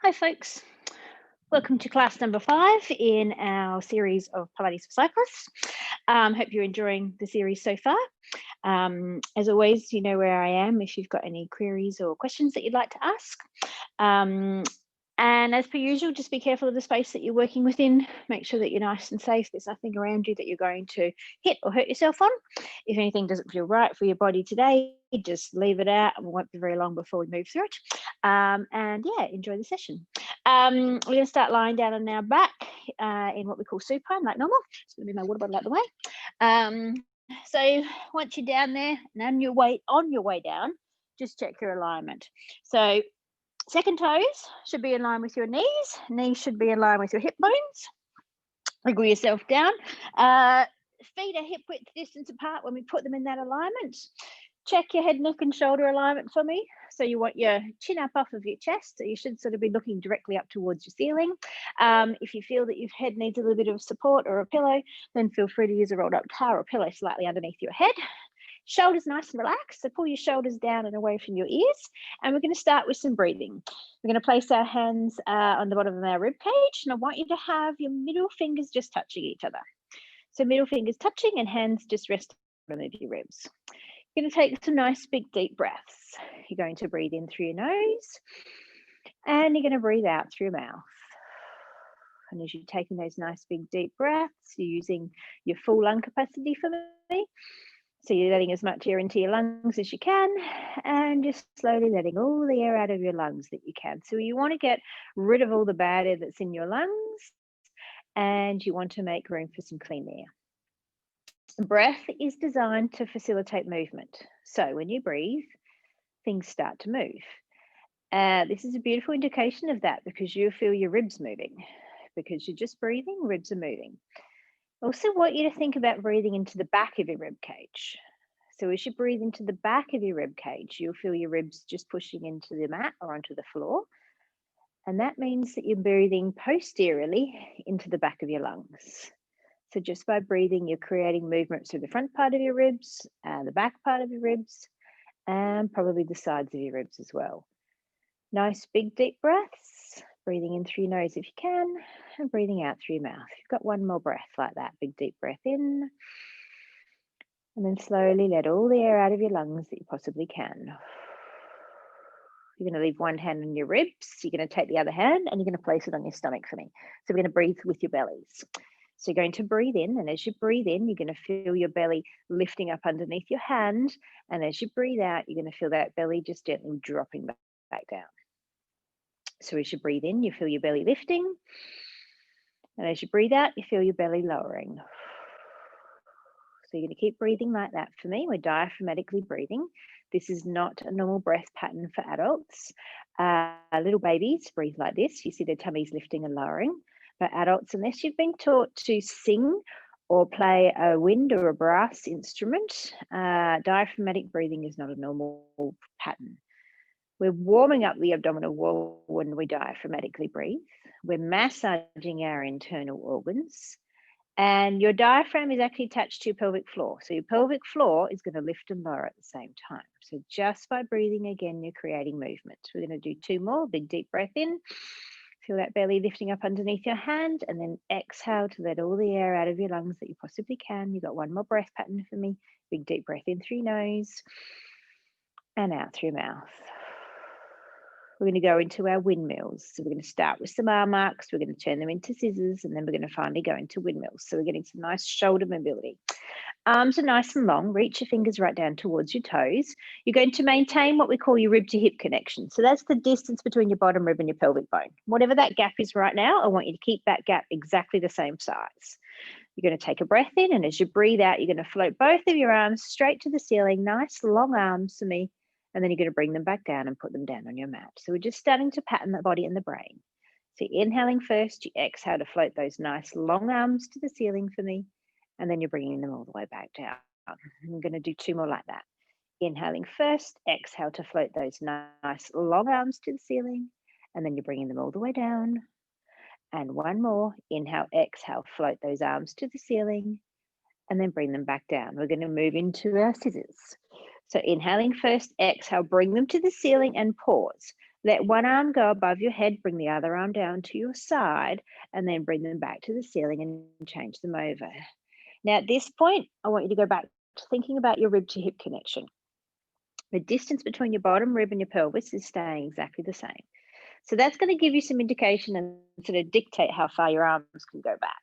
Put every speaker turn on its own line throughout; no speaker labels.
Hi folks, welcome to class number 5 in our series of Pilates for cyclists. Hope you're enjoying the series so far. As always, you know where I am if you've got any queries or questions that you'd like to ask. And as per usual, just be careful of the space that you're working within. Make sure that you're nice and safe. There's nothing around you that you're going to hit or hurt yourself on. If anything doesn't feel right for your body today, just leave it out and it won't be very long before we move through it. And yeah, enjoy the session. We're going to start lying down on our back in what we call supine, like normal. It's going to be my water bottle out the way. So once you're down there and on your way down, just check your alignment. So second toes should be in line with your knees. Knees should be in line with your hip bones. Wriggle yourself down. Feet are hip width distance apart when we put them in that alignment. Check your head, neck and shoulder alignment for me. So you want your chin up off of your chest. So you should sort of be looking directly up towards your ceiling. If you feel that your head needs a little bit of support or a pillow, then feel free to use a rolled up towel or pillow slightly underneath your head. Shoulders nice and relaxed. So pull your shoulders down and away from your ears. And we're going to start with some breathing. We're going to place our hands on the bottom of our rib cage. And I want you to have your middle fingers just touching each other. So middle fingers touching and hands just resting on your ribs. You're going to take some nice big deep breaths. You're going to breathe in through your nose and you're going to breathe out through your mouth. And as you're taking those nice big deep breaths, you're using your full lung capacity for me. So you're letting as much air into your lungs as you can and just slowly letting all the air out of your lungs that you can. So you want to get rid of all the bad air that's in your lungs and you want to make room for some clean air. Breath is designed to facilitate movement. So when you breathe, things start to move. This is a beautiful indication of that because you feel your ribs moving. Because you're just breathing, ribs are moving. I also want you to think about breathing into the back of your rib cage. So as you breathe into the back of your rib cage, you'll feel your ribs just pushing into the mat or onto the floor. And that means that you're breathing posteriorly into the back of your lungs. So just by breathing, you're creating movement through the front part of your ribs, the back part of your ribs, and probably the sides of your ribs as well. Nice big deep breaths, breathing in through your nose if you can, and breathing out through your mouth. You've got one more breath like that, big deep breath in, and then slowly let all the air out of your lungs that you possibly can. You're going to leave one hand on your ribs, you're going to take the other hand, and you're going to place it on your stomach for me. So we're going to breathe with your bellies. So you're going to breathe in, and as you breathe in, you're going to feel your belly lifting up underneath your hand, and as you breathe out, you're going to feel that belly just gently dropping back down. So as you breathe in, you feel your belly lifting, and as you breathe out, you feel your belly lowering. So you're going to keep breathing like that for me. We're diaphragmatically breathing. This is not a normal breath pattern for adults. Little babies breathe like this. You see their tummies lifting and lowering. For adults, unless you've been taught to sing or play a wind or a brass instrument, diaphragmatic breathing is not a normal pattern. We're warming up the abdominal wall when we diaphragmatically breathe. We're massaging our internal organs. And your diaphragm is actually attached to your pelvic floor. So your pelvic floor is going to lift and lower at the same time. So just by breathing again, you're creating movement. We're going to do 2 more. Big deep breath in. Feel that belly lifting up underneath your hand, and then exhale to let all the air out of your lungs that you possibly can. You've got one more breath pattern for me. Big deep breath in through your nose and out through your mouth. We're going to go into our windmills. So we're going to start with some arm arcs. We're going to turn them into scissors, and then we're going to finally go into windmills. So we're getting some nice shoulder mobility. Arms are nice and long. Reach your fingers right down towards your toes. You're going to maintain what we call your rib to hip connection. So that's the distance between your bottom rib and your pelvic bone. Whatever that gap is right now, I want you to keep that gap exactly the same size. You're going to take a breath in, and as you breathe out, you're going to float both of your arms straight to the ceiling. Nice long arms for me. And then you're going to bring them back down and put them down on your mat. So we're just starting to pattern the body and the brain. So you're inhaling first, you exhale to float those nice long arms to the ceiling for me. And then you're bringing them all the way back down. I'm going to do 2 more like that. Inhaling first, exhale to float those nice long arms to the ceiling. And then you're bringing them all the way down. And one more, inhale, exhale, float those arms to the ceiling. And then bring them back down. We're going to move into our scissors. So inhaling first, exhale, bring them to the ceiling and pause. Let one arm go above your head, bring the other arm down to your side, and then bring them back to the ceiling and change them over. Now, at this point, I want you to go back to thinking about your rib to hip connection. The distance between your bottom rib and your pelvis is staying exactly the same. So that's going to give you some indication and sort of dictate how far your arms can go back.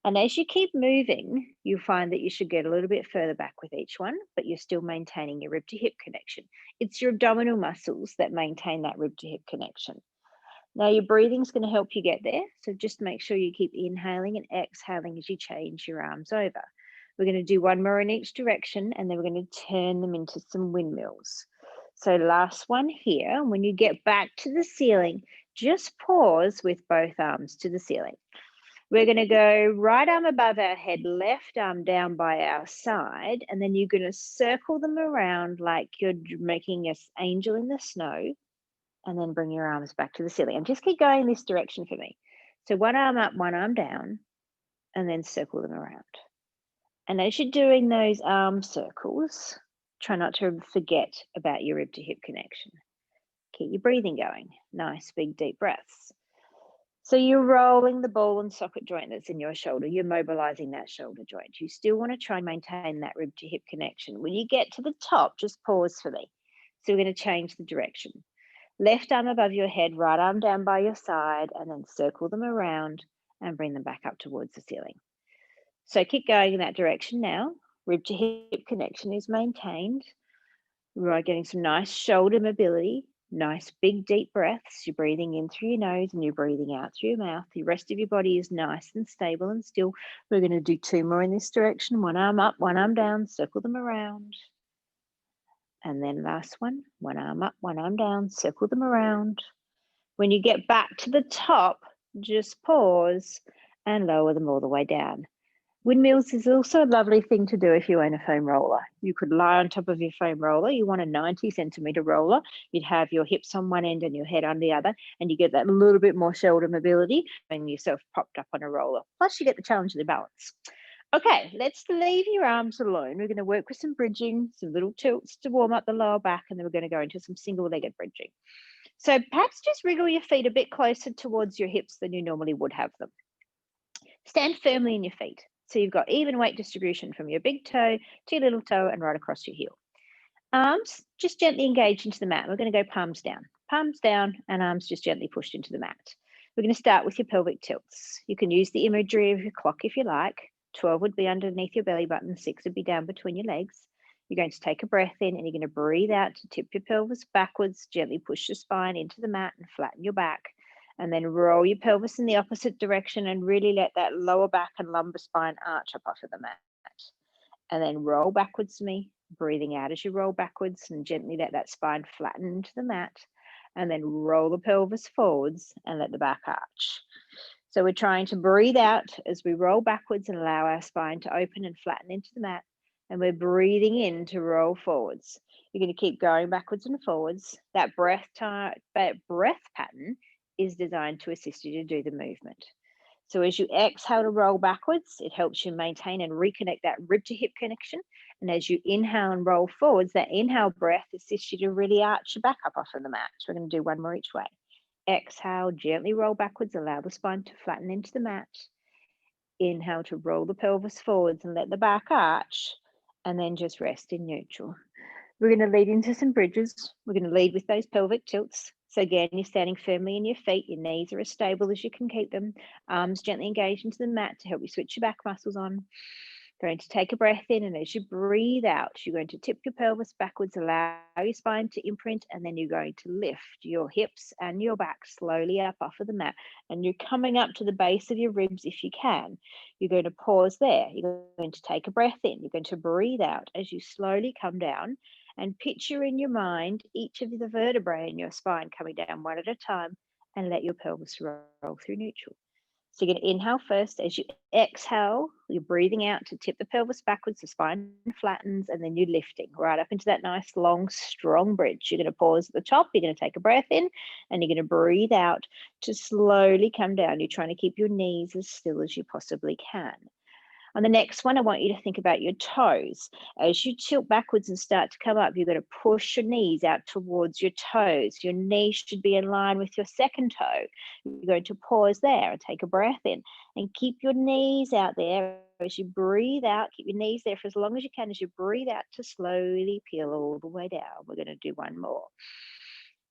And as you keep moving, you find that you should get a little bit further back with each one, but you're still maintaining your rib to hip connection. It's your abdominal muscles that maintain that rib to hip connection. Now your breathing is going to help you get there. So just make sure you keep inhaling and exhaling as you change your arms over. We're going to do one more in each direction, and then we're going to turn them into some windmills. So last one here. When you get back to the ceiling, just pause with both arms to the ceiling. We're going to go right arm above our head, left arm down by our side, and then you're going to circle them around like you're making an angel in the snow, and then bring your arms back to the ceiling. And just keep going this direction for me. So one arm up, one arm down, and then circle them around. And as you're doing those arm circles, try not to forget about your rib to hip connection. Keep your breathing going. Nice, big, deep breaths. So you're rolling the ball and socket joint that's in your shoulder. You're mobilizing that shoulder joint. You still want to try and maintain that rib to hip connection. When you get to the top, just pause for me. So we're going to change the direction. Left arm above your head, right arm down by your side, and then circle them around and bring them back up towards the ceiling. So keep going in that direction now. Rib to hip connection is maintained. We're getting some nice shoulder mobility, nice big deep breaths. You're breathing in through your nose and you're breathing out through your mouth. The rest of your body is nice and stable and still. We're going to do two more in this direction. One arm up, one arm down, circle them around. And then last one arm up, one arm down, circle them around. When you get back to the top, just pause and lower them all the way down. Windmills is also a lovely thing to do if you own a foam roller. You could lie on top of your foam roller. You want a 90 centimeter roller. You'd have your hips on one end and your head on the other, and you get that little bit more shoulder mobility and yourself propped up on a roller. Plus you get the challenge of the balance. Okay, let's leave your arms alone. We're going to work with some bridging, some little tilts to warm up the lower back, and then we're going to go into some single-legged bridging. So perhaps just wriggle your feet a bit closer towards your hips than you normally would have them. Stand firmly in your feet. So you've got even weight distribution from your big toe to your little toe and right across your heel. Arms just gently engaged into the mat. We're going to go palms down, and arms just gently pushed into the mat. We're going to start with your pelvic tilts. You can use the imagery of your clock if you like. 12 would be underneath your belly button, 6 would be down between your legs. You're going to take a breath in and you're going to breathe out to tip your pelvis backwards, gently push your spine into the mat and flatten your back. And then roll your pelvis in the opposite direction and really let that lower back and lumbar spine arch up off of the mat. And then roll backwards to me, breathing out as you roll backwards, and gently let that spine flatten into the mat. And then roll the pelvis forwards and let the back arch. So we're trying to breathe out as we roll backwards and allow our spine to open and flatten into the mat. And we're breathing in to roll forwards. You're going to keep going backwards and forwards. That breath pattern is designed to assist you to do the movement. So as you exhale to roll backwards, it helps you maintain and reconnect that rib to hip connection. And as you inhale and roll forwards, that inhale breath assists you to really arch your back up off of the mat. So we're going to do one more each way. Exhale, gently roll backwards, allow the spine to flatten into the mat. Inhale to roll the pelvis forwards and let the back arch, and then just rest in neutral. We're going to lead into some bridges. We're going to lead with those pelvic tilts. So again, you're standing firmly in your feet. Your knees are as stable as you can keep them. Arms gently engaged into the mat to help you switch your back muscles on. Going to take a breath in, and as you breathe out, you're going to tip your pelvis backwards, allow your spine to imprint, and then you're going to lift your hips and your back slowly up off of the mat. And you're coming up to the base of your ribs if you can. You're going to pause there. You're going to take a breath in. You're going to breathe out as you slowly come down, and picture in your mind each of the vertebrae in your spine coming down one at a time, and let your pelvis roll through neutral. So you're going to inhale first. As you exhale, you're breathing out to tip the pelvis backwards, the spine flattens, and then you're lifting right up into that nice, long, strong bridge. You're going to pause at the top. You're going to take a breath in, and you're going to breathe out to slowly come down. You're trying to keep your knees as still as you possibly can. On the next one, I want you to think about your toes. As you tilt backwards and start to come up, you're going to push your knees out towards your toes. Your knees should be in line with your second toe. You're going to pause there and take a breath in and keep your knees out there. As you breathe out, keep your knees there for as long as you can as you breathe out to slowly peel all the way down. We're going to do one more.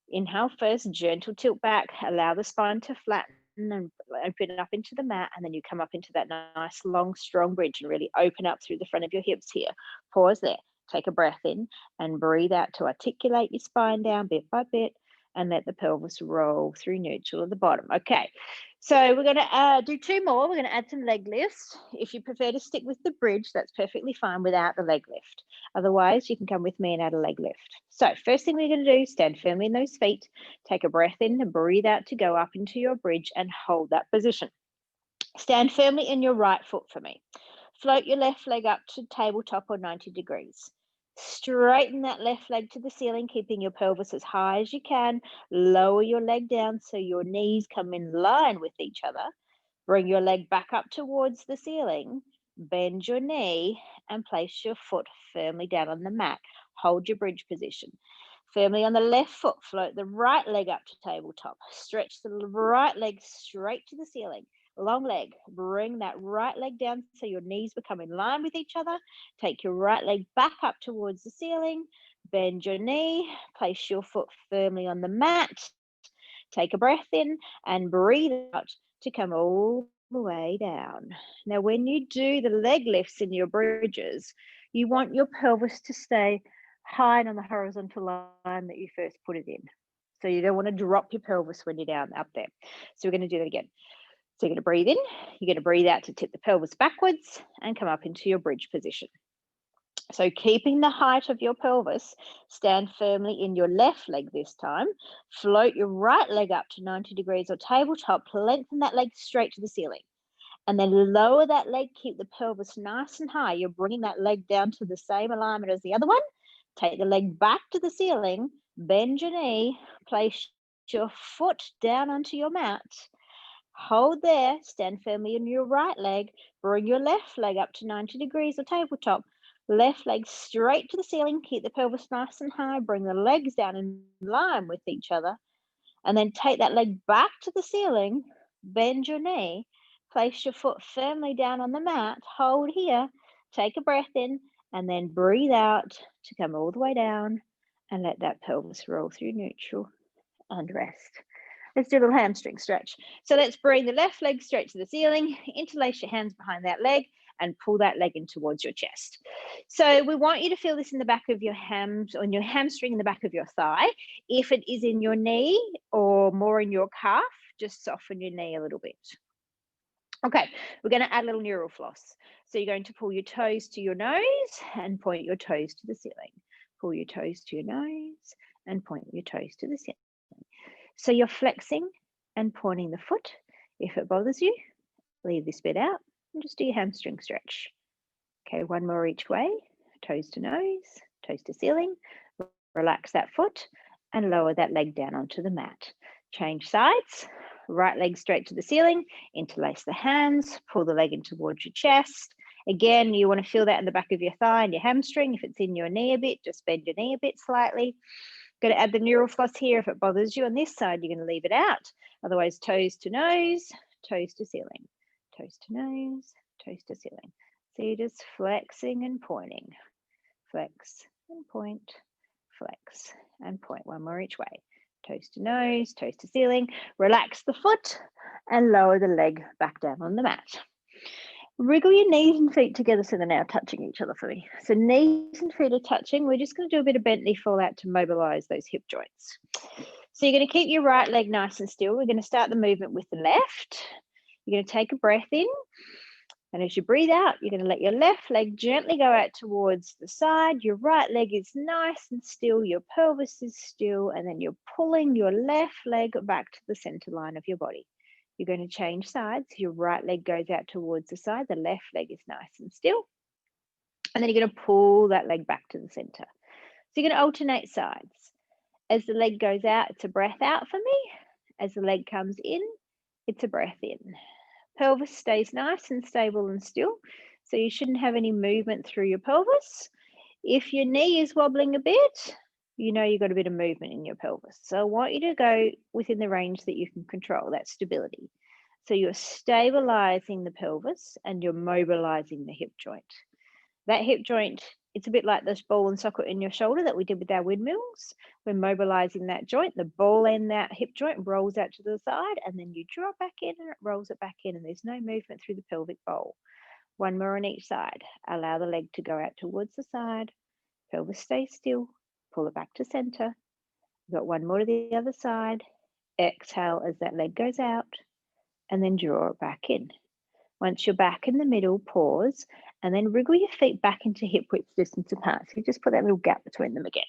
Inhale first, gentle tilt back, allow the spine to flatten and open up into the mat, and then you come up into that nice long strong bridge and really open up through the front of your hips here. Pause there, take a breath in and breathe out to articulate your spine down bit by bit and let the pelvis roll through neutral at the bottom. Okay, so we're going to do two more. We're going to add some leg lifts. If you prefer to stick with the bridge, that's perfectly fine without the leg lift. Otherwise, you can come with me and add a leg lift. So first thing we're going to do, stand firmly in those feet, take a breath in and breathe out to go up into your bridge and hold that position. Stand firmly in your right foot for me. Float your left leg up to tabletop or 90 degrees. Straighten that left leg to the ceiling, keeping your pelvis as high as you can. Lower your leg down so your knees come in line with each other. Bring your leg back up towards the ceiling. Bend your knee and place your foot firmly down on the mat. Hold your bridge position. Firmly on the left foot, float the right leg up to tabletop. Stretch the right leg straight to the ceiling. Long leg, bring that right leg down so your knees become in line with each other. Take your right leg back up towards the ceiling. Bend your knee, place your foot firmly on the mat. Take a breath in and breathe out to come all the way down. Now, when you do the leg lifts in your bridges, you want your pelvis to stay high on the horizontal line that you first put it in. So you don't want to drop your pelvis when you're down up there. So we're going to do that again. So you're going to breathe in, you're going to breathe out to tip the pelvis backwards and come up into your bridge position. So keeping the height of your pelvis, stand firmly in your left leg this time. Float your right leg up to 90 degrees or tabletop. Lengthen that leg straight to the ceiling. And then lower that leg, keep the pelvis nice and high. You're bringing that leg down to the same alignment as the other one. Take the leg back to the ceiling, bend your knee, place your foot down onto your mat. Hold there, stand firmly in your right leg, bring your left leg up to 90 degrees or tabletop. Left leg straight to the ceiling, keep the pelvis nice and high, bring the legs down in line with each other, and then take that leg back to the ceiling, bend your knee, place your foot firmly down on the mat, hold here, take a breath in, and then breathe out to come all the way down and let that pelvis roll through neutral and rest. Let's do a little hamstring stretch. So let's bring the left leg straight to the ceiling, interlace your hands behind that leg and pull that leg in towards your chest. So we want you to feel this in the back of your on your hamstring in the back of your thigh. If it is in your knee or more in your calf, just soften your knee a little bit. Okay, we're going to add a little neural floss. So you're going to pull your toes to your nose and point your toes to the ceiling. Pull your toes to your nose and point your toes to the ceiling. So you're flexing and pointing the foot. If it bothers you, leave this bit out and just do your hamstring stretch. Okay, one more each way. Toes to nose, toes to ceiling. Relax that foot and lower that leg down onto the mat. Change sides. Right leg straight to the ceiling. Interlace the hands. Pull the leg in towards your chest. Again, you want to feel that in the back of your thigh and your hamstring. If it's in your knee a bit, just bend your knee a bit slightly. Going to add the neural floss here. If it bothers you on this side, you're going to leave it out. Otherwise, toes to nose, toes to ceiling, toes to nose, toes to ceiling. So you're just flexing and pointing. Flex and point, flex and point. One more each way. Toes to nose, toes to ceiling. Relax the foot and lower the leg back down on the mat. Wriggle your knees and feet together so they're now touching each other for me. So knees and feet are touching. We're just going to do a bit of bent knee fallout to mobilize those hip joints. So you're going to keep your right leg nice and still. We're going to start the movement with the left. You're going to take a breath in. And as you breathe out, you're going to let your left leg gently go out towards the side. Your right leg is nice and still. Your pelvis is still. And then you're pulling your left leg back to the center line of your body. You're going to change sides. Your right leg goes out towards the side. The left leg is nice and still. And then you're going to pull that leg back to the center. So you're going to alternate sides. As the leg goes out, it's a breath out for me. As the leg comes in, it's a breath in. Pelvis stays nice and stable and still. So you shouldn't have any movement through your pelvis. If your knee is wobbling a bit, you know you've got a bit of movement in your pelvis. So I want you to go within the range that you can control, that stability. So you're stabilizing the pelvis and you're mobilizing the hip joint. That hip joint, it's a bit like this ball and socket in your shoulder that we did with our windmills. We're mobilizing that joint. The ball and that hip joint rolls out to the side, and then you drop back in and it rolls it back in, and there's no movement through the pelvic bowl. One more on each side. Allow the leg to go out towards the side. Pelvis stays still. Pull it back to center. You've got one more to the other side. Exhale as that leg goes out, and then draw it back in. Once you're back in the middle, pause, and then wriggle your feet back into hip width distance apart. So you just put that little gap between them again.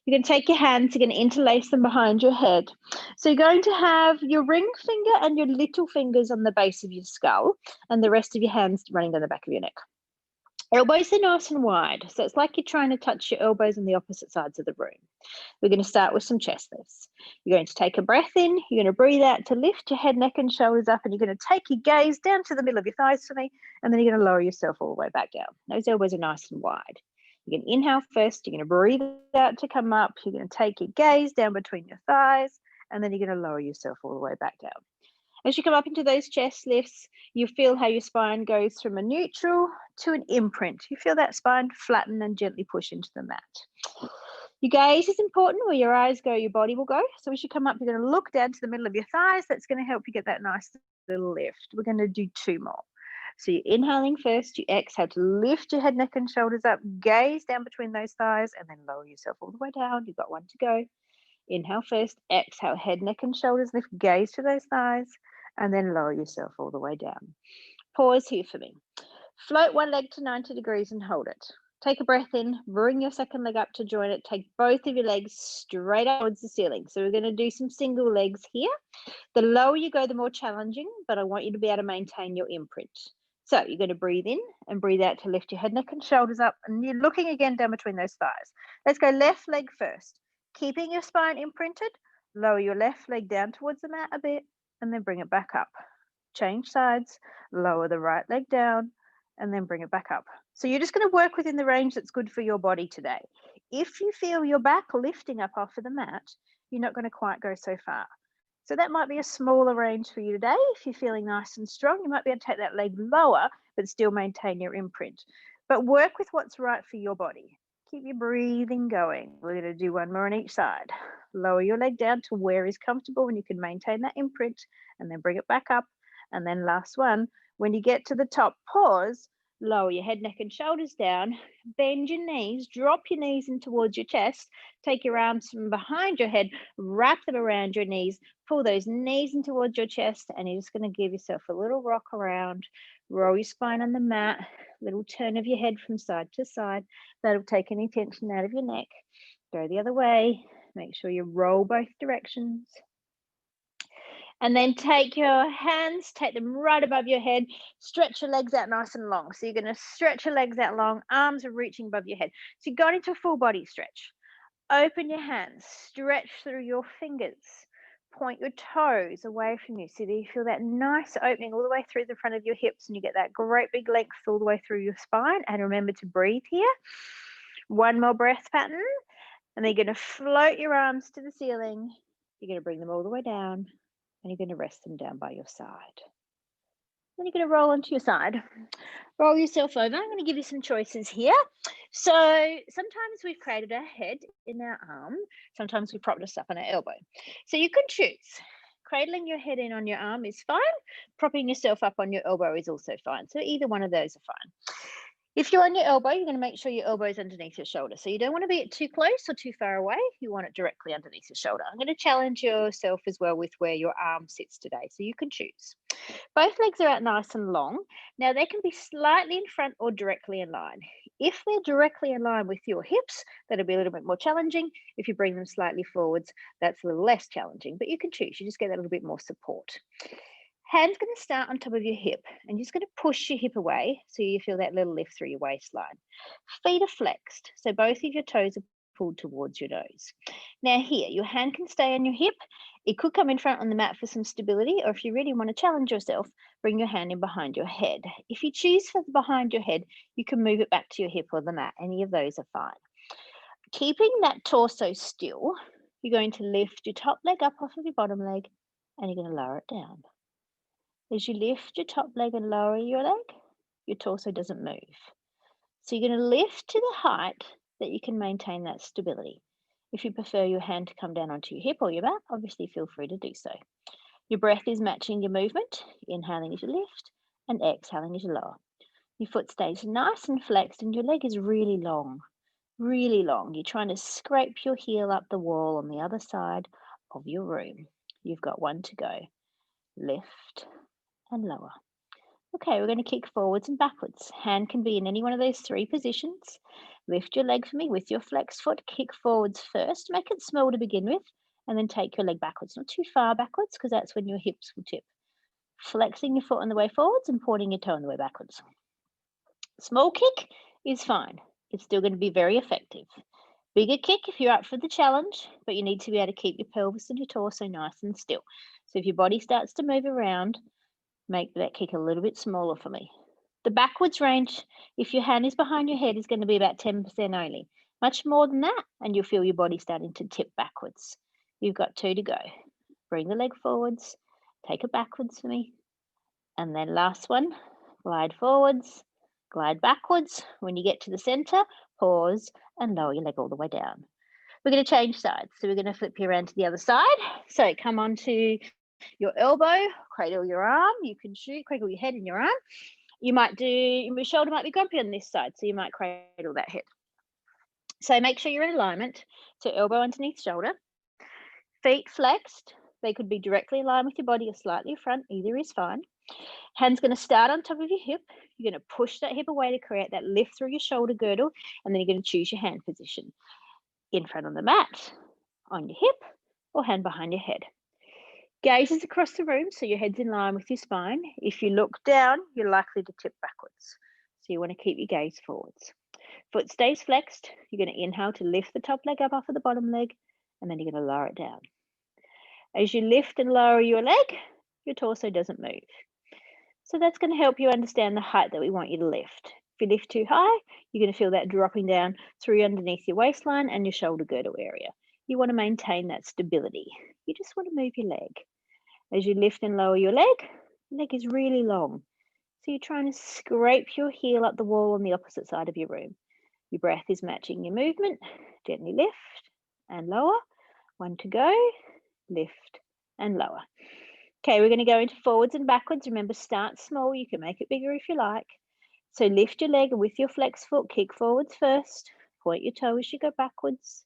You're going to take your hands, you're going to interlace them behind your head. So you're going to have your ring finger and your little fingers on the base of your skull, and the rest of your hands running down the back of your neck. Elbows are nice and wide, so it's like you're trying to touch your elbows on the opposite sides of the room. We're going to start with some chest lifts. You're going to take a breath in, you're going to breathe out to lift your head, neck and shoulders up, and you're going to take your gaze down to the middle of your thighs for me, and then you're going to lower yourself all the way back down. Those elbows are nice and wide. You're going to inhale first, you're going to breathe out to come up, you're going to take your gaze down between your thighs, and then you're going to lower yourself all the way back down. As you come up into those chest lifts, you feel how your spine goes from a neutral to an imprint. You feel that spine flatten and gently push into the mat. Your gaze is important. Where your eyes go, your body will go. So as you come up, you're going to look down to the middle of your thighs. That's going to help you get that nice little lift. We're going to do two more. So you're inhaling first, you exhale to lift your head, neck and shoulders up, gaze down between those thighs, and then lower yourself all the way down. You've got one to go. Inhale first, exhale, head, neck and shoulders, lift, gaze to those thighs, and then lower yourself all the way down. Pause here for me. Float one leg to 90 degrees and hold it. Take a breath in, bring your second leg up to join it. Take both of your legs straight up towards the ceiling. So we're going to do some single legs here. The lower you go, the more challenging, but I want you to be able to maintain your imprint. So you're going to breathe in and breathe out to lift your head, neck and shoulders up, and you're looking again down between those thighs. Let's go left leg first. Keeping your spine imprinted, lower your left leg down towards the mat a bit, and then bring it back up. Change sides, lower the right leg down, and then bring it back up. So you're just going to work within the range that's good for your body today. If you feel your back lifting up off of the mat, you're not going to quite go so far. So that might be a smaller range for you today. If you're feeling nice and strong, you might be able to take that leg lower, but still maintain your imprint. But work with what's right for your body. Keep your breathing going. We're going to do one more on each side. Lower your leg down to where is comfortable and you can maintain that imprint, and then bring it back up. And then last one, when you get to the top, pause, lower your head, neck and shoulders down, bend your knees, drop your knees in towards your chest, take your arms from behind your head, wrap them around your knees, pull those knees in towards your chest, and you're just going to give yourself a little rock around, roll your spine on the mat, little turn of your head from side to side. That'll take any tension out of your neck. Go the other way. Make sure you roll both directions. And then take your hands, take them right above your head, stretch your legs out nice and long. So you're going to stretch your legs out long, arms are reaching above your head. So you got into a full body stretch. Open your hands, stretch through your fingers, point your toes away from you so that you feel that nice opening all the way through the front of your hips and you get that great big length all the way through your spine. And remember to breathe here. One more breath pattern. And then you're going to float your arms to the ceiling. You're going to bring them all the way down. And you're going to rest them down by your side. Then you're going to roll onto your side. Roll yourself over. I'm going to give you some choices here. So sometimes we've created a head in our arm. Sometimes we propped us up on our elbow. So you can choose. Cradling your head in on your arm is fine. Propping yourself up on your elbow is also fine. So either one of those are fine. If you're on your elbow, you're going to make sure your elbow is underneath your shoulder. So you don't want to be too close or too far away. You want it directly underneath your shoulder. I'm going to challenge yourself as well with where your arm sits today. So you can choose. Both legs are out nice and long. Now they can be slightly in front or directly in line. If they're directly in line with your hips, that'll be a little bit more challenging. If you bring them slightly forwards, that's a little less challenging, but you can choose. You just get a little bit more support. Hand's going to start on top of your hip and you're just going to push your hip away so you feel that little lift through your waistline. Feet are flexed, so both of your toes are pulled towards your nose. Now here, your hand can stay on your hip. It could come in front on the mat for some stability, or if you really want to challenge yourself, bring your hand in behind your head. If you choose for the behind your head, you can move it back to your hip or the mat. Any of those are fine. Keeping that torso still, you're going to lift your top leg up off of your bottom leg, and you're going to lower it down. As you lift your top leg and lower your leg, your torso doesn't move. So you're going to lift to the height that you can maintain that stability. If you prefer your hand to come down onto your hip or your back, obviously feel free to do so. Your breath is matching your movement, inhaling as you lift and exhaling as you lower. Your foot stays nice and flexed and your leg is really long, really long. You're trying to scrape your heel up the wall on the other side of your room. You've got one to go. Lift and lower. Okay, we're going to kick forwards and backwards. Hand can be in any one of those three positions. Lift your leg for me with your flexed foot. Kick forwards first. Make it small to begin with, and then take your leg backwards. Not too far backwards, because that's when your hips will tip. Flexing your foot on the way forwards and pointing your toe on the way backwards. Small kick is fine. It's still going to be very effective. Bigger kick if you're up for the challenge, but you need to be able to keep your pelvis and your torso nice and still. So if your body starts to move around, make that kick a little bit smaller for me. The backwards range, if your hand is behind your head, is going to be about 10% only. Much more than that, and you'll feel your body starting to tip backwards. You've got two to go. Bring the leg forwards, take it backwards for me. And then last one, glide forwards, glide backwards. When you get to the center, pause and lower your leg all the way down. We're going to change sides. So we're going to flip you around to the other side. So come on to your elbow, cradle your arm. You can cradle your head in your arm. You might do, your shoulder might be grumpy on this side, so you might cradle that head. So make sure you're in alignment. So elbow underneath shoulder. Feet flexed. They could be directly in line with your body or slightly front. Either is fine. Hand's going to start on top of your hip. You're going to push that hip away to create that lift through your shoulder girdle, and then you're going to choose your hand position. In front on the mat, on your hip, or hand behind your head. Gazes across the room, so your head's in line with your spine. If you look down, you're likely to tip backwards. So you want to keep your gaze forwards. Foot stays flexed. You're going to inhale to lift the top leg up off of the bottom leg, and then you're going to lower it down. As you lift and lower your leg, your torso doesn't move. So that's going to help you understand the height that we want you to lift. If you lift too high, you're going to feel that dropping down through underneath your waistline and your shoulder girdle area. You want to maintain that stability. You just want to move your leg. As you lift and lower your leg is really long. So you're trying to scrape your heel up the wall on the opposite side of your room. Your breath is matching your movement. Gently lift and lower. One to go. Lift and lower. Okay, we're going to go into forwards and backwards. Remember, start small. You can make it bigger if you like. So lift your leg with your flex foot. Kick forwards first. Point your toe as you go backwards.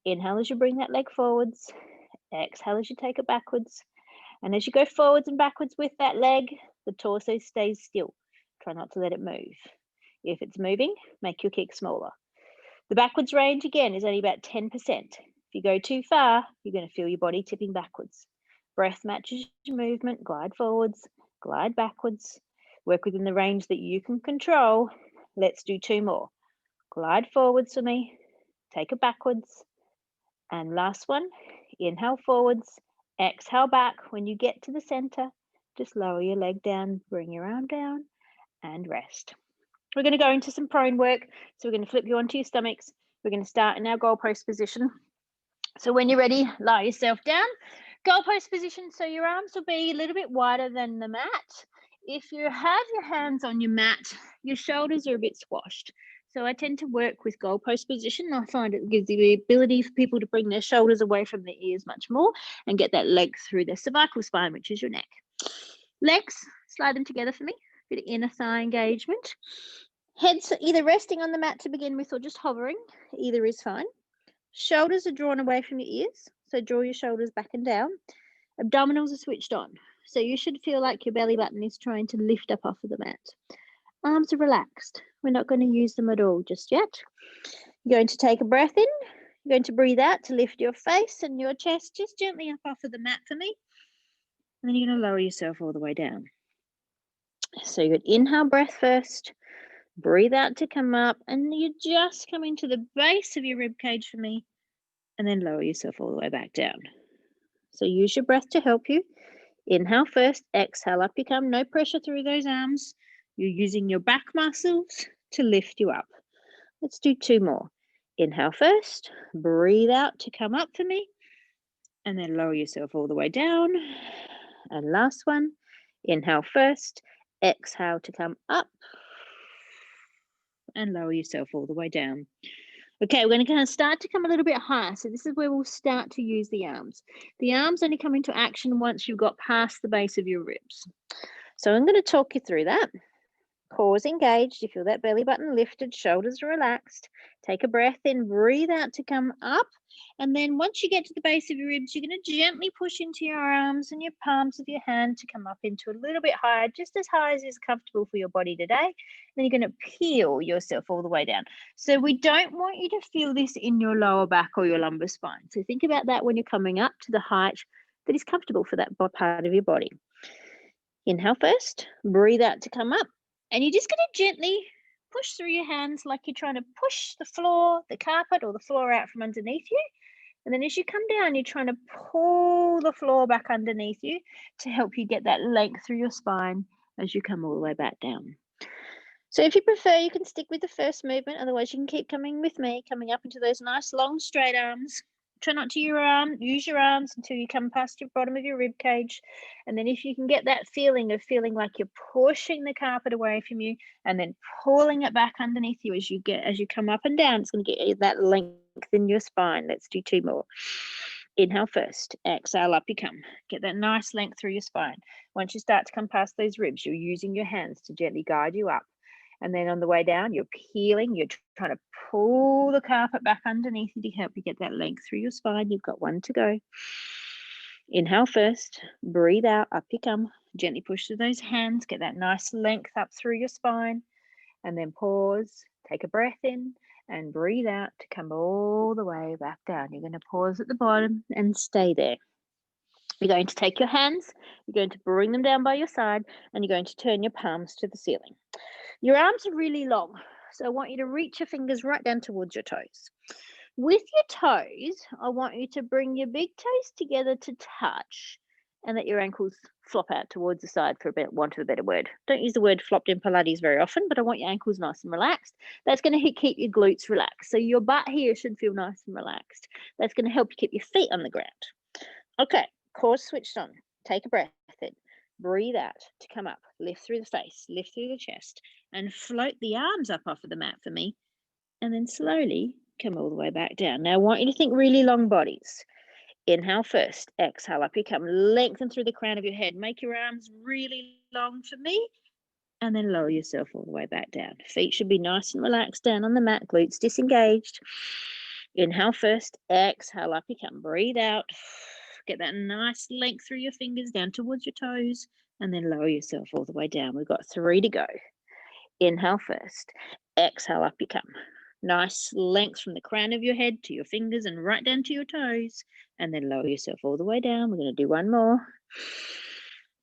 Inhale as you bring that leg forwards. Exhale as you take it backwards. And as you go forwards and backwards with that leg, the torso stays still. Try not to let it move. If it's moving, make your kick smaller. The backwards range, again, is only about 10%. If you go too far, you're going to feel your body tipping backwards. Breath matches your movement. Glide forwards, glide backwards. Work within the range that you can control. Let's do two more. Glide forwards for me. Take it backwards. And last one, inhale forwards. Exhale back. When you get to the center, just lower your leg down, bring your arm down, and rest. We're going to go into some prone work. So we're going to flip you onto your stomachs. We're going to start in our goalpost position. So when you're ready, lie yourself down. Goalpost position, so your arms will be a little bit wider than the mat. If you have your hands on your mat, your shoulders are a bit squashed. So I tend to work with goalpost position. I find it gives you the ability for people to bring their shoulders away from their ears much more and get that leg through their cervical spine, which is your neck. Legs, slide them together for me. Bit of inner thigh engagement. Heads either resting on the mat to begin with or just hovering. Either is fine. Shoulders are drawn away from your ears. So draw your shoulders back and down. Abdominals are switched on. So you should feel like your belly button is trying to lift up off of the mat. Arms are relaxed. We're not going to use them at all just yet. You're going to take a breath in. You're going to breathe out to lift your face and your chest just gently up off of the mat for me. And then you're going to lower yourself all the way down. So you're going to inhale breath first. Breathe out to come up, and you just come into the base of your rib cage for me, and then lower yourself all the way back down. So use your breath to help you. Inhale first, exhale, up you come. No pressure through those arms. You're using your back muscles to lift you up. Let's do 2 more. Inhale first, breathe out to come up for me, and then lower yourself all the way down. And last one, inhale first, exhale to come up, and lower yourself all the way down. Okay, we're going to kind of start to come a little bit higher. So this is where we'll start to use the arms. The arms only come into action once you've got past the base of your ribs. So I'm going to talk you through that. Cores engaged. You feel that belly button lifted, shoulders relaxed. Take a breath in, breathe out to come up. And then once you get to the base of your ribs, you're going to gently push into your arms and your palms of your hand to come up into a little bit higher, just as high as is comfortable for your body today. Then you're going to peel yourself all the way down. So we don't want you to feel this in your lower back or your lumbar spine. So think about that when you're coming up to the height that is comfortable for that part of your body. Inhale first, breathe out to come up. And you're just going to gently push through your hands like you're trying to push the floor, the carpet, or the floor out from underneath you. And then as you come down, you're trying to pull the floor back underneath you to help you get that length through your spine as you come all the way back down. So if you prefer, you can stick with the first movement. Otherwise, you can keep coming with me, coming up into those nice long straight arms. Try not to use your arms until you come past your bottom of your rib cage. And then if you can get that feeling of feeling like you're pushing the carpet away from you and then pulling it back underneath you as you come up and down, it's going to get you that length in your spine. Let's do 2 more. Inhale first, exhale, up you come. Get that nice length through your spine. Once you start to come past those ribs, you're using your hands to gently guide you up. And then on the way down, you're peeling, you're trying to pull the carpet back underneath you to help you get that length through your spine. You've got 1 to go. Inhale first, breathe out, up you come. Gently push through those hands, get that nice length up through your spine. And then pause, take a breath in, and breathe out to come all the way back down. You're going to pause at the bottom and stay there. You're going to take your hands, you're going to bring them down by your side, and you're going to turn your palms to the ceiling. Your arms are really long, so I want you to reach your fingers right down towards your toes. With your toes, I want you to bring your big toes together to touch and let your ankles flop out towards the side, for want of a better word. Don't use the word flopped in Pilates very often, but I want your ankles nice and relaxed. That's going to keep your glutes relaxed. So your butt here should feel nice and relaxed. That's going to help you keep your feet on the ground. Okay, core switched on. Take a breath in. Breathe out to come up. Lift through the face, lift through the chest, and float the arms up off of the mat for me. And then slowly come all the way back down. Now I want you to think really long bodies. Inhale first, exhale, up you come. Lengthen through the crown of your head. Make your arms really long for me. And then lower yourself all the way back down. Feet should be nice and relaxed down on the mat. Glutes disengaged. Inhale first, exhale, up you come. Breathe out. Get that nice length through your fingers down towards your toes. And then lower yourself all the way down. We've got 3 to go. Inhale first. Exhale, up you come. Nice length from the crown of your head to your fingers and right down to your toes. And then lower yourself all the way down. We're going to do 1 more.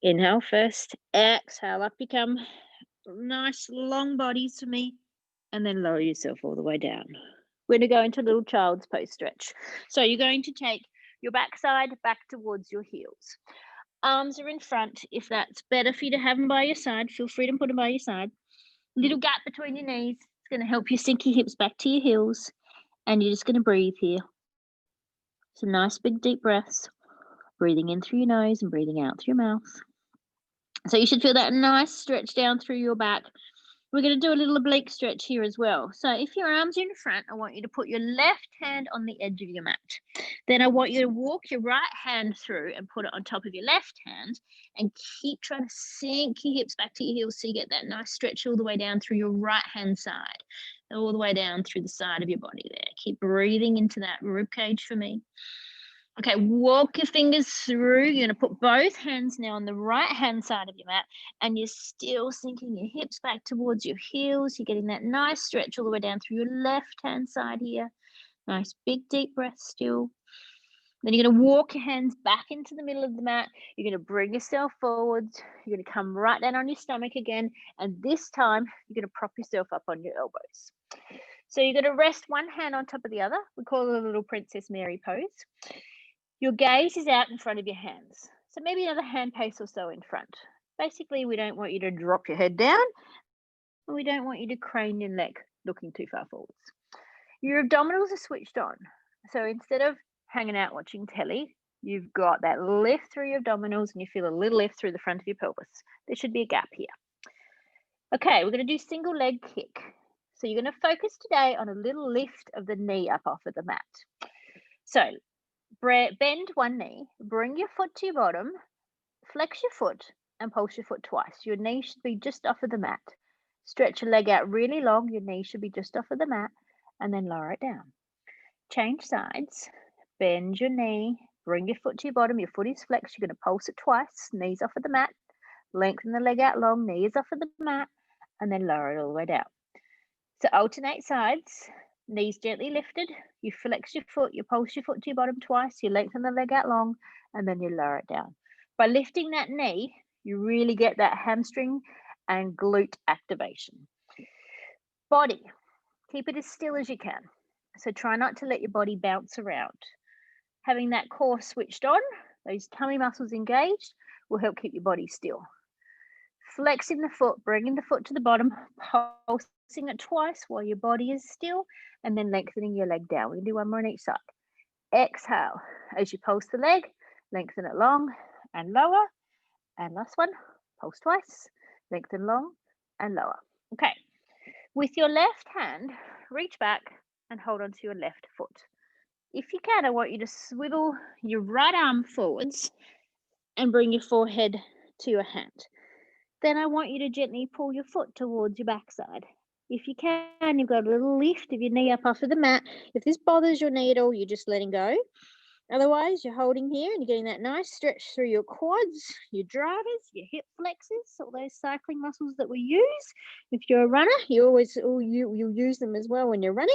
Inhale first. Exhale, up you come. Nice long bodies for me. And then lower yourself all the way down. We're going to go into a little child's pose stretch. So you're going to take your backside back towards your heels. Arms are in front. If that's better for you to have them by your side, feel free to put them by your side. Little gap between your knees. It's going to help you sink your hips back to your heels. And you're just going to breathe here. So nice big deep breaths. Breathing in through your nose and breathing out through your mouth. So you should feel that nice stretch down through your back. We're going to do a little oblique stretch here as well. So if your arms are in front, I want you to put your left hand on the edge of your mat. Then I want you to walk your right hand through and put it on top of your left hand and keep trying to sink your hips back to your heels so you get that nice stretch all the way down through your right hand side, all the way down through the side of your body there. Keep breathing into that rib cage for me. Okay, walk your fingers through. You're going to put both hands now on the right hand side of your mat, and you're still sinking your hips back towards your heels. You're getting that nice stretch all the way down through your left hand side here. Nice big deep breath still. Then you're going to walk your hands back into the middle of the mat. You're going to bring yourself forwards. You're going to come right down on your stomach again. And this time, you're going to prop yourself up on your elbows. So you're going to rest one hand on top of the other. We call it a little Princess Mary pose. Your gaze is out in front of your hands. So maybe another hand pace or so in front. Basically, we don't want you to drop your head down. And we don't want you to crane your neck looking too far forwards. Your abdominals are switched on. So instead of hanging out watching telly, you've got that lift through your abdominals and you feel a little lift through the front of your pelvis. There should be a gap here. Okay, we're going to do single leg kick. So you're going to focus today on a little lift of the knee up off of the mat. So bend one knee, bring your foot to your bottom, flex your foot and pulse your foot twice. Your knee should be just off of the mat. Stretch your leg out really long. Your knee should be just off of the mat and then lower it down. Change sides, bend your knee, bring your foot to your bottom. Your foot is flexed. You're going to pulse it twice. Knees off of the mat. Lengthen the leg out long. Knees off of the mat and then lower it all the way down. So alternate sides. Knees gently lifted. You flex your foot. You pulse your foot to your bottom twice. You lengthen the leg out long and then you lower it down. By lifting that knee, you really get that hamstring and glute activation. Body, keep it as still as you can. So try not to let your body bounce around. Having that core switched on, those tummy muscles engaged, will help keep your body still. Flexing the foot, bringing the foot to the bottom, pulsing it twice while your body is still, and then lengthening your leg down. We can do one more on each side. Exhale. As you pulse the leg, lengthen it long and lower. And last one, pulse twice, lengthen long and lower. Okay. With your left hand, reach back and hold onto your left foot. If you can, I want you to swivel your right arm forwards and bring your forehead to your hand. Then I want you to gently pull your foot towards your backside. If you can, you've got a little lift of your knee up off of the mat. If this bothers your knee at all, you're just letting go. Otherwise, you're holding here and you're getting that nice stretch through your quads, your drivers, your hip flexors, all those cycling muscles that we use. If you're a runner, you'll use them as well when you're running.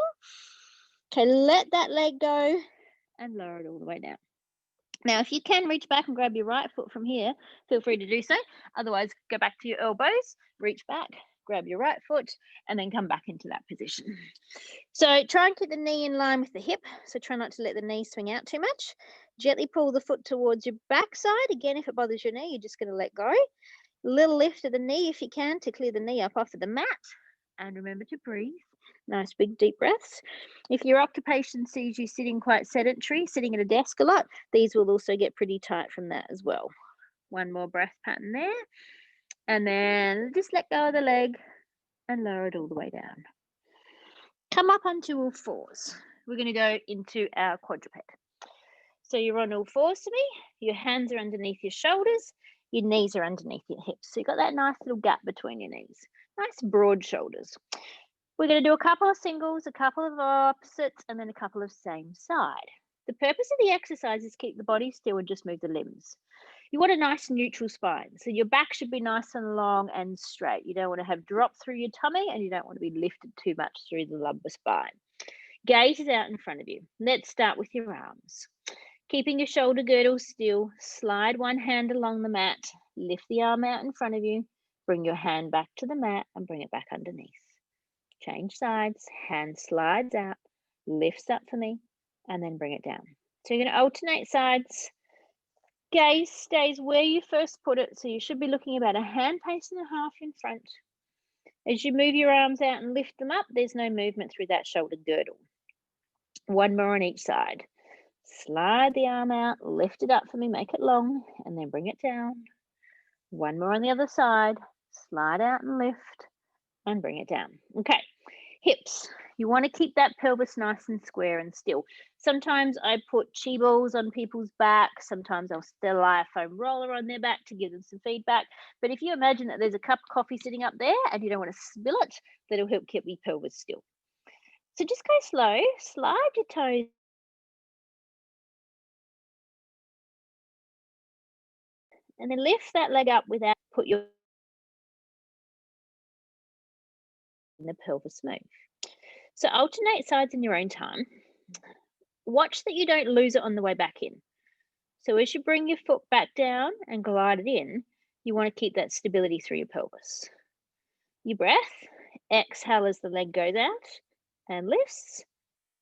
Okay, let that leg go and lower it all the way down. Now, if you can reach back and grab your right foot from here, feel free to do so. Otherwise, go back to your elbows, reach back, grab your right foot, and then come back into that position. So try and keep the knee in line with the hip. So try not to let the knee swing out too much. Gently pull the foot towards your backside. Again, if it bothers your knee, you're just going to let go. Little lift of the knee if you can to clear the knee up off of the mat. And remember to breathe. Nice big deep breaths. If your occupation sees you sitting quite sedentary, sitting at a desk a lot, these will also get pretty tight from that as well. One more breath pattern there. And then just let go of the leg and lower it all the way down. Come up onto all fours. We're going to go into our quadruped. So you're on all fours to me. Your hands are underneath your shoulders. Your knees are underneath your hips. So you've got that nice little gap between your knees. Nice broad shoulders. We're going to do a couple of singles, a couple of opposites, and then a couple of same side. The purpose of the exercise is keep the body still and just move the limbs. You want a nice neutral spine. So your back should be nice and long and straight. You don't want to have drop through your tummy and you don't want to be lifted too much through the lumbar spine. Gaze is out in front of you. Let's start with your arms. Keeping your shoulder girdle still, slide one hand along the mat, lift the arm out in front of you, bring your hand back to the mat and bring it back underneath. Change sides, hand slides out, lifts up for me, and then bring it down. So you're going to alternate sides. Gaze stays where you first put it, so you should be looking about a hand pace and a half in front. As you move your arms out and lift them up, there's no movement through that shoulder girdle. One more on each side. Slide the arm out, lift it up for me, make it long, and then bring it down. One more on the other side. Slide out and lift, and bring it down. Okay, hips. You want to keep that pelvis nice and square and still. Sometimes I put chi balls on people's back. Sometimes I'll still lie a foam roller on their back to give them some feedback. But if you imagine that there's a cup of coffee sitting up there and you don't want to spill it, that'll help keep your pelvis still. So just go slow, slide your toes. And then lift that leg up without put your in the pelvis move. So alternate sides in your own time. watch that you don't lose it on the way back in. So as you bring your foot back down and glide it in, you want to keep that stability through your pelvis. Your breath, exhale as the leg goes out and lifts,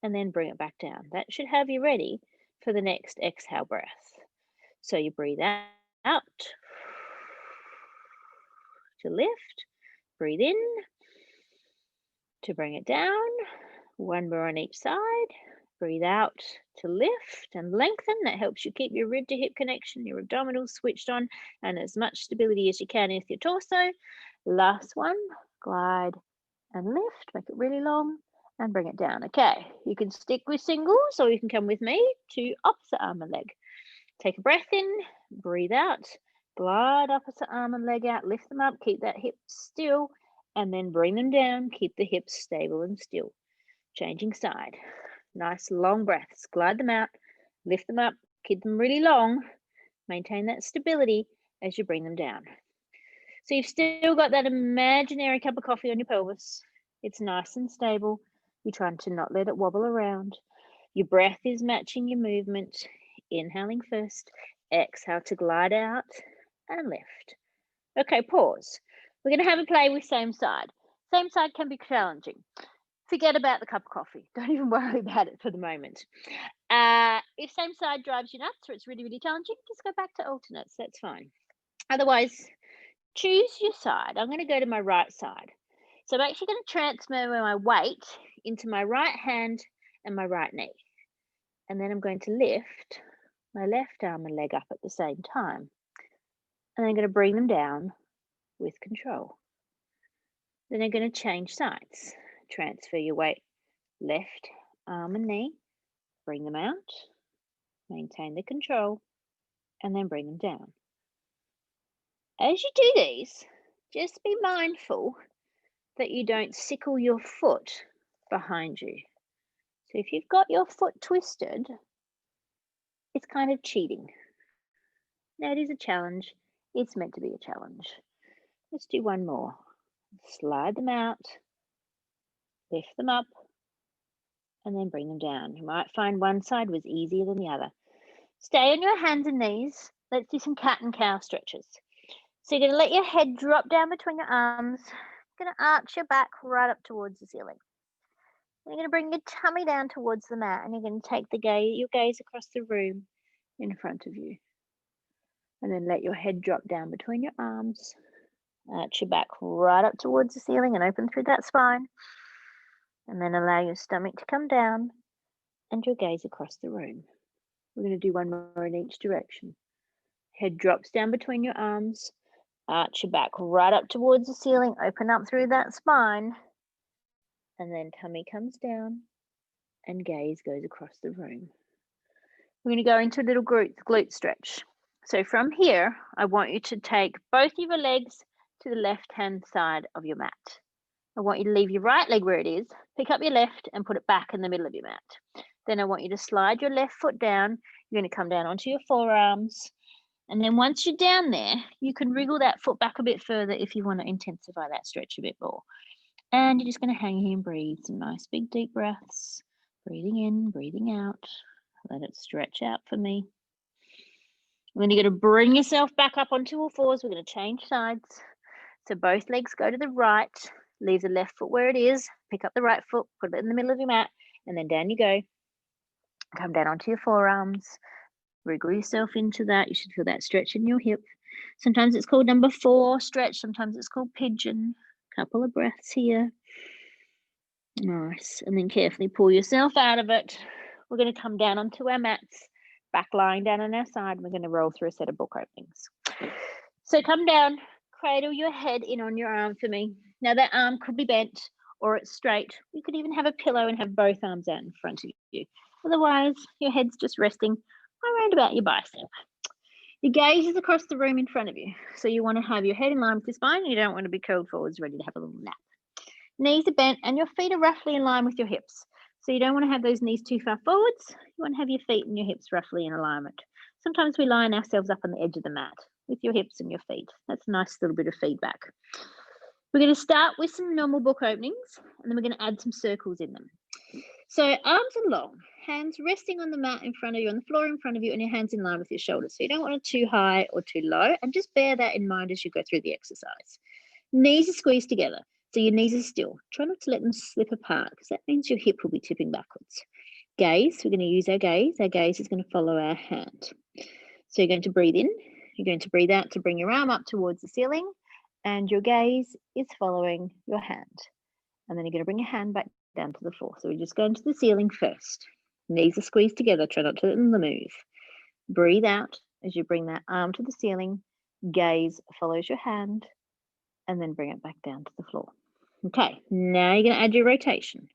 and then bring it back down. That should have you ready for the next exhale breath. So you breathe out to lift, breathe in to bring it down, one more on each side, breathe out to lift and lengthen. That helps you keep your rib to hip connection, your abdominals switched on, and as much stability as you can with your torso. Last one, glide and lift, make it really long and bring it down. Okay, you can stick with singles or you can come with me to opposite arm and leg. Take a breath in, breathe out, glide opposite arm and leg out, lift them up, keep that hip still, and then bring them down, keep the hips stable and still. Changing side. Nice long breaths, glide them out, lift them up, keep them really long, maintain that stability as you bring them down. So you've still got that imaginary cup of coffee on your pelvis. It's nice and stable. You're trying to not let it wobble around. Your breath is matching your movement. Inhaling first, exhale to glide out and lift. Okay, pause. We're going to have a play with same side. Same side can be challenging. Forget about the cup of coffee. Don't even worry about it for the moment. If same side drives you nuts or it's really, really challenging, just go back to alternates. That's fine. Otherwise, choose your side. I'm going to go to my right side. So I'm actually going to transfer my weight into my right hand and my right knee. And then I'm going to lift my left arm and leg up at the same time. And I'm going to bring them down with control. Then I'm going to change sides. Transfer your weight, left arm and knee, bring them out, maintain the control, and then bring them down. As you do these, just be mindful that you don't sickle your foot behind you. So if you've got your foot twisted, it's kind of cheating. Now it is a challenge. It's meant to be a challenge. Let's do one more. Slide them out, lift them up, and then bring them down. You might find one side was easier than the other. Stay on your hands and knees. Let's do some cat and cow stretches. So you're going to let your head drop down between your arms. You're going to arch your back right up towards the ceiling. You're going to bring your tummy down towards the mat, and you're going to take your gaze across the room in front of you. And then let your head drop down between your arms. Arch your back right up towards the ceiling and open through that spine. And then allow your stomach to come down and your gaze across the room. We're going to do one more in each direction. Head drops down between your arms. Arch your back right up towards the ceiling. Open up through that spine. And then tummy comes down and gaze goes across the room. We're going to go into a little glute stretch. So from here, I want you to take both of your legs to the left-hand side of your mat. I want you to leave your right leg where it is, pick up your left and put it back in the middle of your mat. Then I want you to slide your left foot down. You're going to come down onto your forearms. And then once you're down there, you can wriggle that foot back a bit further if you want to intensify that stretch a bit more. And you're just going to hang here and breathe some nice big deep breaths. Breathing in, breathing out. Let it stretch out for me. Then you're going to bring yourself back up onto all fours. We're going to change sides. So both legs go to the right. Leave the left foot where it is. Pick up the right foot, put it in the middle of your mat, and then down you go. Come down onto your forearms. Wriggle yourself into that. You should feel that stretch in your hip. Sometimes it's called number 4 stretch. Sometimes it's called pigeon. Couple of breaths here. Nice. And then carefully pull yourself out of it. We're going to come down onto our mats, back lying down on our side. We're going to roll through a set of book openings. So come down, cradle your head in on your arm for me. Now that arm could be bent or it's straight. You could even have a pillow and have both arms out in front of you. Otherwise, your head's just resting around about your bicep. Your gaze is across the room in front of you. So you want to have your head in line with your spine. You don't want to be curled forwards, ready to have a little nap. Knees are bent and your feet are roughly in line with your hips. So you don't want to have those knees too far forwards. You want to have your feet and your hips roughly in alignment. Sometimes we line ourselves up on the edge of the mat with your hips and your feet. That's a nice little bit of feedback. We're going to start with some normal book openings and then we're going to add some circles in them. So arms are long, hands resting on the mat in front of you, on the floor in front of you, and your hands in line with your shoulders. So you don't want it too high or too low, and just bear that in mind as you go through the exercise. Knees are squeezed together, so your knees are still. Try not to let them slip apart, because that means your hip will be tipping backwards. Gaze, we're going to use our gaze. Our gaze is going to follow our hand. So you're going to breathe in, you're going to breathe out to bring your arm up towards the ceiling, and your gaze is following your hand. And then you're going to bring your hand back down to the floor. So we're just going to the ceiling first. Knees are squeezed together, try not to let them move. Breathe out as you bring that arm to the ceiling. Gaze follows your hand, and then bring it back down to the floor. Okay, now you're going to add your rotation.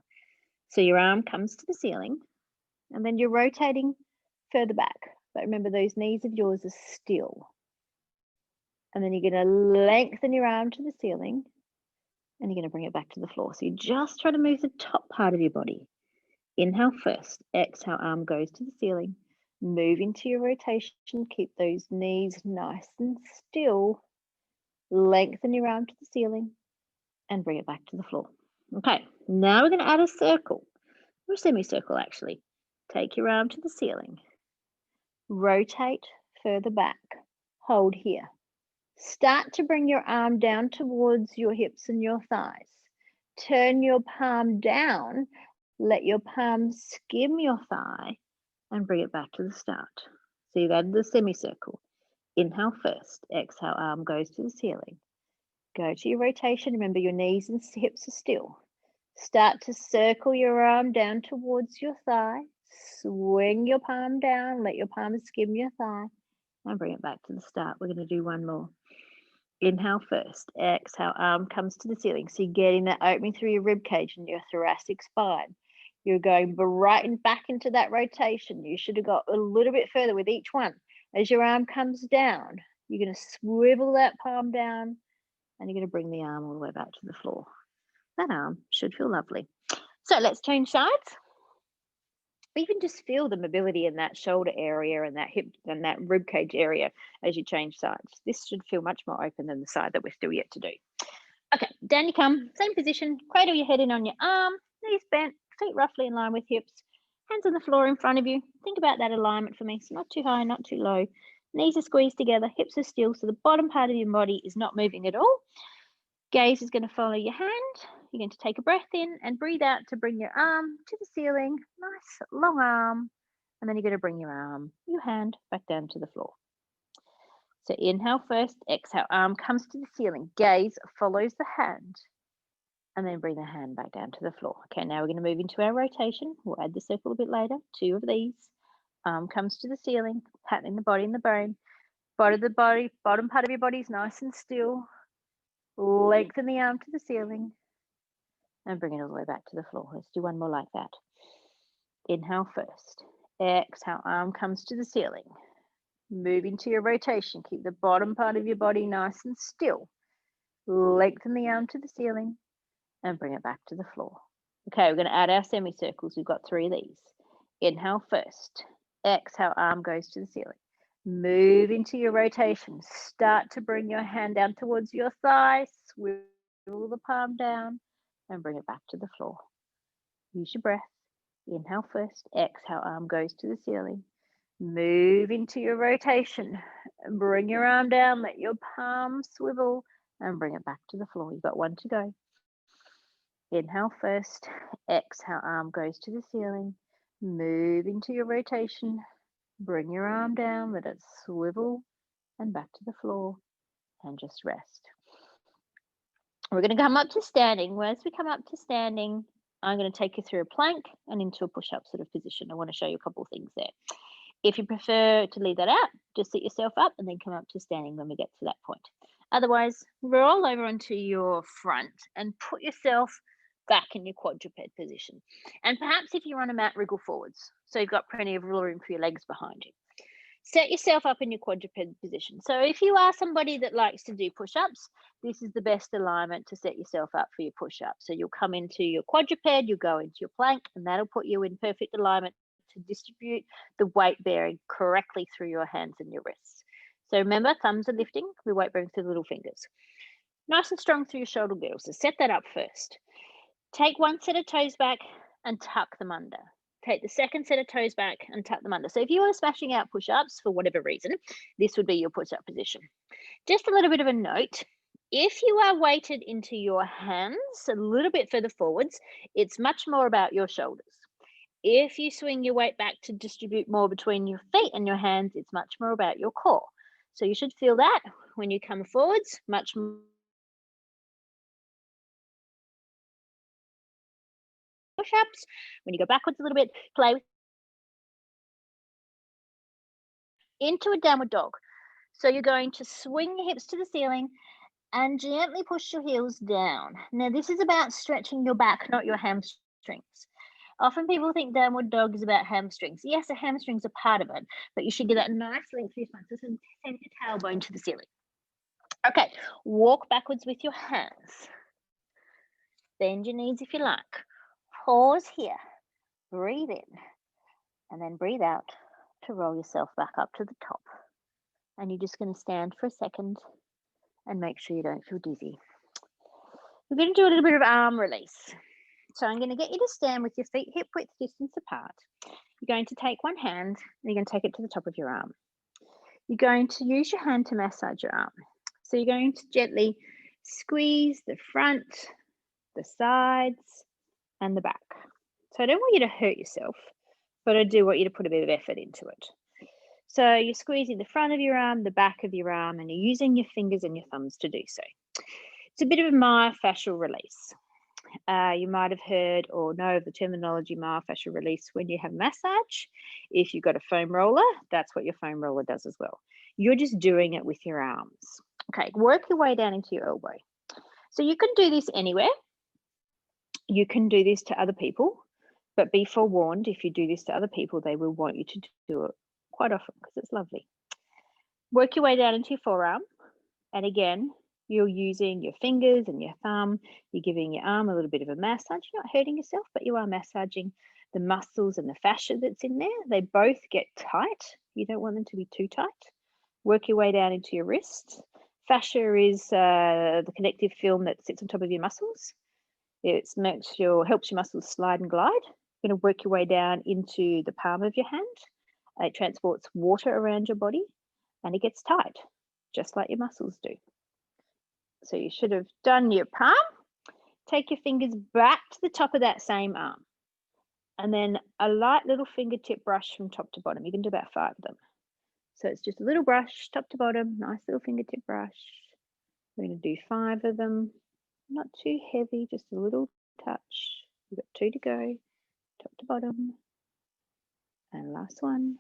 So your arm comes to the ceiling, and then you're rotating further back. But remember, those knees of yours are still. And then you're going to lengthen your arm to the ceiling, and you're going to bring it back to the floor. So you just try to move the top part of your body. Inhale first, exhale, arm goes to the ceiling. Move into your rotation, keep those knees nice and still. Lengthen your arm to the ceiling and bring it back to the floor. Okay, now we're going to add a circle, or a semicircle actually. Take your arm to the ceiling. Rotate further back. Hold here. Start to bring your arm down towards your hips and your thighs. Turn your palm down. Let your palm skim your thigh and bring it back to the start. So you've added the semicircle. Inhale first. Exhale, arm goes to the ceiling. Go to your rotation. Remember, your knees and hips are still. Start to circle your arm down towards your thigh. Swing your palm down. Let your palm skim your thigh and bring it back to the start. We're going to do one more. Inhale first. Exhale, arm comes to the ceiling. So you're getting that opening through your rib cage and your thoracic spine. You're going right and back into that rotation. You should have got a little bit further with each one. As your arm comes down, you're going to swivel that palm down, and you're going to bring the arm all the way back to the floor. That arm should feel lovely. So let's change sides. You can just feel the mobility in that shoulder area and that hip and that rib cage area as you change sides. This should feel much more open than the side that we're still yet to do. Okay, down you come, same position, cradle your head in on your arm, knees bent, feet roughly in line with hips, hands on the floor in front of you. Think about that alignment for me, so not too high, not too low. Knees are squeezed together, hips are still, so the bottom part of your body is not moving at all. Gaze is going to follow your hand. You're going to take a breath in and breathe out to bring your arm to the ceiling. Nice long arm. And then you're going to bring your hand back down to the floor. So inhale first, exhale, arm comes to the ceiling. Gaze follows the hand. And then bring the hand back down to the floor. Okay, now we're going to move into our rotation. We'll add the circle a bit later. 2 of these. Arm comes to the ceiling, patting the body and the bone. Bottom part of your body is nice and still. Lengthen the arm to the ceiling and bring it all the way back to the floor. Let's do one more like that. Inhale first. Exhale, arm comes to the ceiling. Move into your rotation. Keep the bottom part of your body nice and still. Lengthen the arm to the ceiling and bring it back to the floor. Okay, we're going to add our semicircles. We've got 3 of these. Inhale first. Exhale, arm goes to the ceiling. Move into your rotation. Start to bring your hand down towards your thigh. Swivel the palm down and bring it back to the floor. Use your breath. Inhale first. Exhale, arm goes to the ceiling. Move into your rotation. Bring your arm down. Let your palm swivel and bring it back to the floor. You've got 1 to go. Inhale first. Exhale, arm goes to the ceiling. Move into your rotation. Bring your arm down, let it swivel and back to the floor and just rest. We're going to come up to standing. As we come up to standing, I'm going to take you through a plank and into a push-up sort of position. I want to show you a couple of things there. If you prefer to leave that out, just sit yourself up and then come up to standing when we get to that point. Otherwise, roll over onto your front and put yourself back in your quadruped position. And perhaps if you're on a mat, wriggle forwards. So you've got plenty of room for your legs behind you. Set yourself up in your quadruped position. So if you are somebody that likes to do push-ups, this is the best alignment to set yourself up for your push-up. So you'll come into your quadruped, you'll go into your plank, and that'll put you in perfect alignment to distribute the weight bearing correctly through your hands and your wrists. So remember, thumbs are lifting, we weight bearing through the little fingers. Nice and strong through your shoulder girdle. So set that up first. Take 1 set of toes back and tuck them under. Take the second set of toes back and tuck them under. So if you are smashing out push-ups for whatever reason, this would be your push-up position. Just a little bit of a note. If you are weighted into your hands a little bit further forwards, it's much more about your shoulders. If you swing your weight back to distribute more between your feet and your hands, it's much more about your core. So you should feel that when you come forwards, much more push-ups. When you go backwards a little bit, play into a downward dog. So you're going to swing your hips to the ceiling and gently push your heels down. Now this is about stretching your back, not your hamstrings. Often people think downward dog is about hamstrings. Yes, the hamstrings are part of it, but you should get that nice length for your spine. So send your tailbone to the ceiling. Okay, walk backwards with your hands. Bend your knees if you like. Pause here. Breathe in. And then breathe out to roll yourself back up to the top. And you're just going to stand for a second and make sure you don't feel dizzy. We're going to do a little bit of arm release. So I'm going to get you to stand with your feet hip width distance apart. You're going to take one hand and you're going to take it to the top of your arm. You're going to use your hand to massage your arm. So you're going to gently squeeze the front, the sides, and the back. So I don't want you to hurt yourself, but I do want you to put a bit of effort into it. So you're squeezing the front of your arm, the back of your arm, and you're using your fingers and your thumbs to do so. It's a bit of a myofascial release. You might have heard or know of the terminology myofascial release when you have massage. If you've got a foam roller, that's what your foam roller does as well. You're just doing it with your arms. Okay, work your way down into your elbow. So you can do this anywhere. You can do this to other people, but be forewarned, if you do this to other people, they will want you to do it quite often because it's lovely. Work your way down into your forearm. And again, you're using your fingers and your thumb. You're giving your arm a little bit of a massage. You're not hurting yourself, but you are massaging the muscles and the fascia that's in there. They both get tight. You don't want them to be too tight. Work your way down into your wrist. Fascia is the connective film that sits on top of your muscles. It helps your muscles slide and glide. You're going to work your way down into the palm of your hand. It transports water around your body and it gets tight, just like your muscles do. So you should have done your palm. Take your fingers back to the top of that same arm. And then a light little fingertip brush from top to bottom. You can do about 5 of them. So it's just a little brush, top to bottom, nice little fingertip brush. We're going to do 5 of them. Not too heavy, just a little touch. We've got 2 to go, top to bottom. And last one.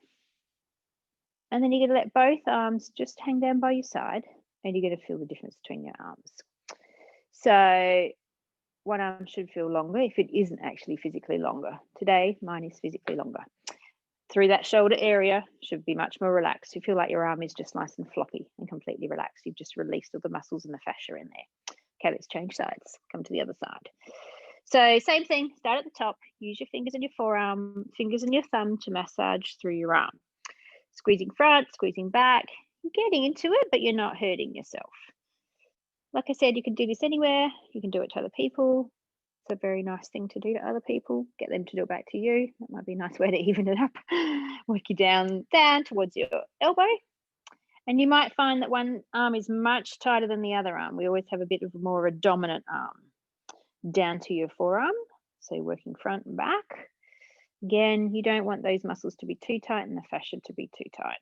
And then you're going to let both arms just hang down by your side and you're going to feel the difference between your arms. So one arm should feel longer if it isn't actually physically longer. Today, mine is physically longer. Through that shoulder area should be much more relaxed. You feel like your arm is just nice and floppy and completely relaxed. You've just released all the muscles and the fascia in there. Okay, let's change sides. Come to the other side. So same thing, start at the top. Use your fingers and your forearm, fingers and your thumb to massage through your arm. Squeezing front, squeezing back. You're getting into it, but you're not hurting yourself. Like I said, you can do this anywhere. You can do it to other people. It's a very nice thing to do to other people. Get them to do it back to you. That might be a nice way to even it up. Work you down towards your elbow. And you might find that one arm is much tighter than the other arm. We always have a bit of more of a dominant arm. Down to your forearm. So you're working front and back. Again, you don't want those muscles to be too tight and the fascia to be too tight.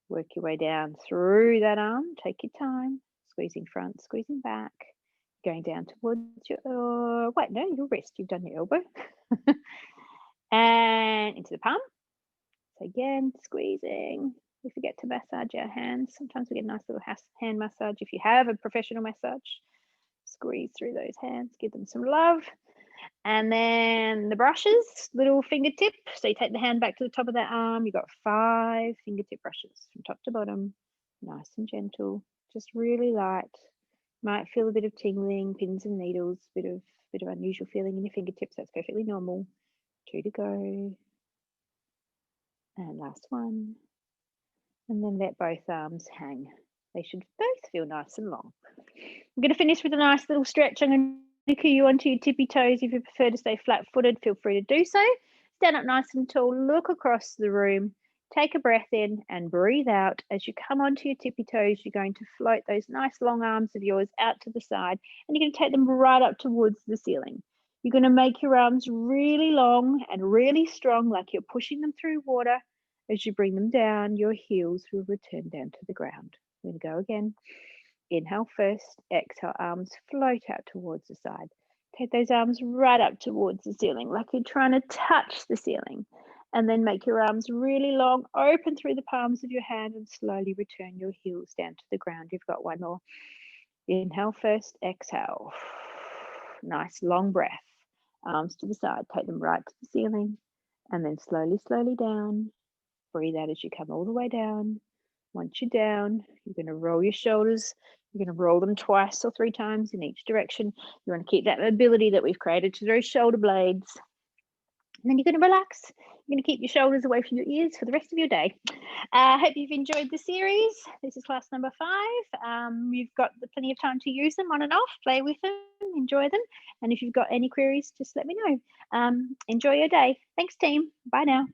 Work your way down through that arm. Take your time. Squeezing front, squeezing back. Going down towards your, your wrist. You've done your elbow. And into the palm. So again, squeezing. We forget to massage our hands. Sometimes we get a nice little hand massage. If you have a professional massage, squeeze through those hands, give them some love. And then the brushes, little fingertip. So you take the hand back to the top of that arm. You've got 5 fingertip brushes from top to bottom. Nice and gentle, just really light. Might feel a bit of tingling, pins and needles, bit of unusual feeling in your fingertips. That's perfectly normal. 2 to go. And last one. And then let both arms hang. They should both feel nice and long. I'm going to finish with a nice little stretch. I'm going to cue you onto your tippy toes. If you prefer to stay flat-footed, feel free to do so. Stand up nice and tall, look across the room, take a breath in and breathe out. As you come onto your tippy toes, you're going to float those nice long arms of yours out to the side, and you're going to take them right up towards the ceiling. You're going to make your arms really long and really strong, like you're pushing them through water. As you bring them down, your heels will return down to the ground. We're going to go again. Inhale first, exhale, arms float out towards the side. Take those arms right up towards the ceiling, like you're trying to touch the ceiling. And then make your arms really long, open through the palms of your hand, and slowly return your heels down to the ground. You've got one more. Inhale first, exhale. Nice long breath. Arms to the side, take them right to the ceiling, and then slowly, slowly down. Breathe out as you come all the way down. Once you're down, you're going to roll your shoulders. You're going to roll them twice or 3 times in each direction. You want to keep that mobility that we've created to those shoulder blades. And then you're going to relax. You're going to keep your shoulders away from your ears for the rest of your day. I hope you've enjoyed the series. This is class number 5. You've got plenty of time to use them on and off, play with them, enjoy them. And if you've got any queries, just let me know. Enjoy your day. Thanks, team. Bye now.